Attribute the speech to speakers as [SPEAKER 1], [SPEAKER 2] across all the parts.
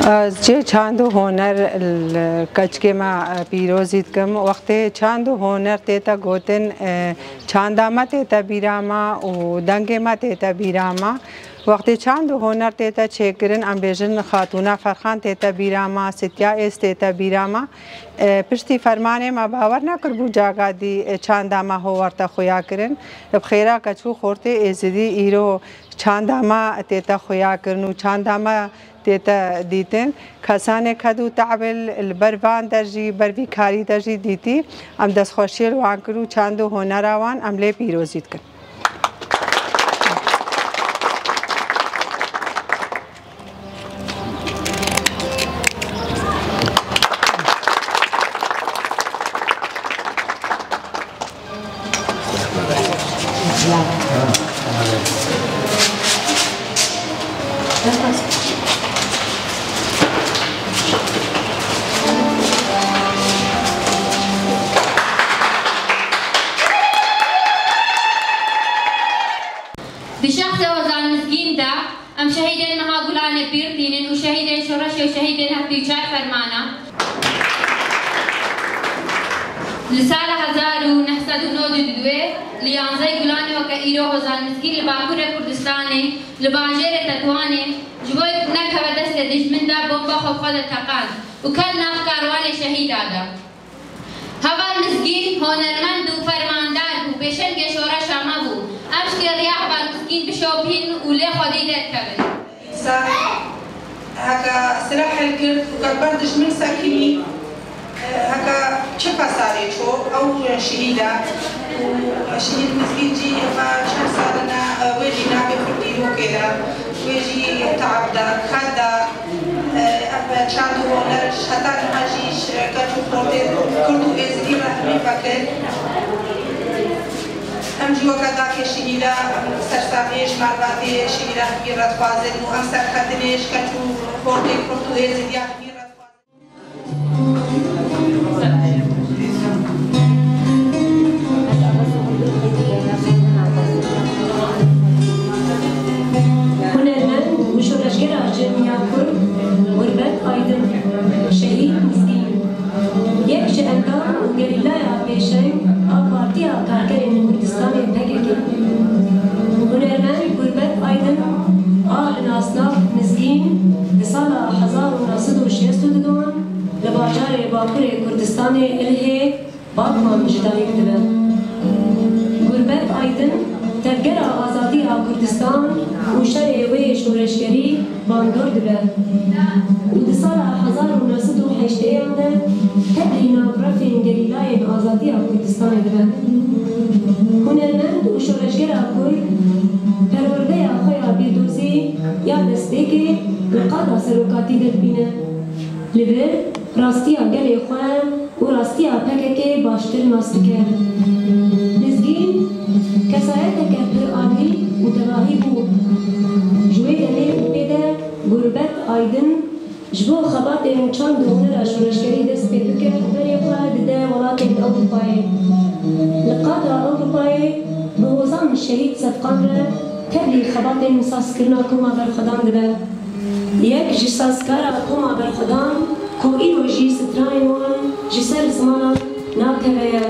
[SPEAKER 1] از چند هنر کچکی ما پیروزید کم وقتی چند هنر تیتا گوتن چند ما تیتا بیراما و دنگ ما تیتا بیراما وقتی چند هنر تیتا چکرن امبیجن خاتونا فرخان تیتا بیراما ستیا است تیتا بیراما پشتی فرمانه ما باور نکر بو جاگا دی چند ما هوارتا خویا کرن بخیرا کچو خورته ازدی ایرو چند ما تیتا خویا کرن و چند ما تیتا دیتن کسانی کدو تعبل البربان درجی بربی کاری درجی دیتی ام دست خوشیل وان کرو چند هنر آوان عمله پیروزید کن.
[SPEAKER 2] بشخص وزان مسكين دا ام شهيدين مها قولان بيرتين وشهيدين شرش وشهيدين هفدي وشار فرمانا لسالة هزار ونحسد ونود دوي ليانزي قولاني وكايرو وزان مسكين لباكورة كردستاني لباجيرة تتواني جبوي نكبة دست ديش من دا بومبا خوفا دا تقال وكان ناف كارواني شهيد آدا هوا المسكين هونرمند وفرماندار وبيشن شورش عمابو امشي رياح بالمسكين بشوبهن ولي خديدة كبل
[SPEAKER 3] هكا سلاح الكرد وكبردش من ساكني هكا شفا صاري شو او شهيدة وشهيد مسكين جي ما شهر صارنا ويجي نابي خلقينو كده ويجي تعبدا خدا ابا شاندو ونرش حتى نماجيش كاتو خورتي كردو ازدي رحمي فاكر ام جوا كذا كشيلا سرساميش مالباتي شيلا كيرات فازل مو ام سرخدنيش كاتو خورتي كردو ازدي رحمي
[SPEAKER 4] باكوري كردستاني الهي باطمان جدايك دبا غربت ايضا ترجرا آزاديها كردستان وشري وي شورشگري باندور دبا ودسالة 1980 تبرينا برفين جريلاين آزاديها كردستان دبا هنرمند وشورشگرا كل پرورده خويا بيردوزي يا دستيكي لقادا سروكاتي دبينه لبر راستیا گلی خواه و راستیا پکه باشتر ناستکه نزگین کسایت که پر آنی و تراهی بود جوی دنه و پیده گربت آیدن جبو خبات چند دونه را شورشگری دست پیدو که بری خواه دیده ولات اوروپایی لقادا اوروپایی به وزان شهید صدقان را تبلی خبات مساس کرنا کما بر خدام دبه یک جساسکارا کما بر خدام كوئينو جي سترايمون جي سر زمانا ناكبايا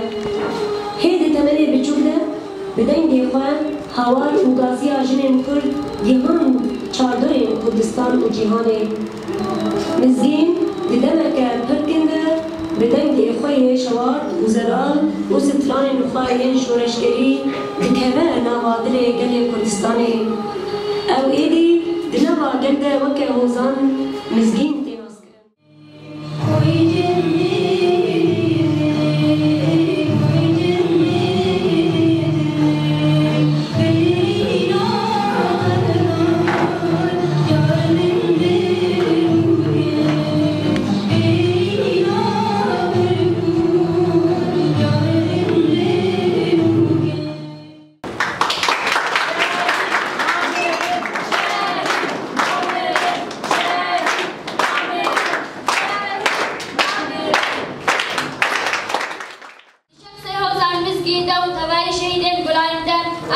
[SPEAKER 4] هيدي تمني بجوده بدين ديخوان هوار وغازيا جنين كرد جيهان چاردورين كردستان وجيهاني مزين ددمك پرکنده بدين ديخوي شوار وزرال وستراين وخاين شورشگري دكبه نوادل گل كردستاني او ايدي دنوا گلده وكه هوزان مزين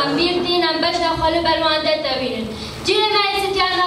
[SPEAKER 2] ام بيردين ام بشنا خلو بالوانده تبينن جيل ما يستيان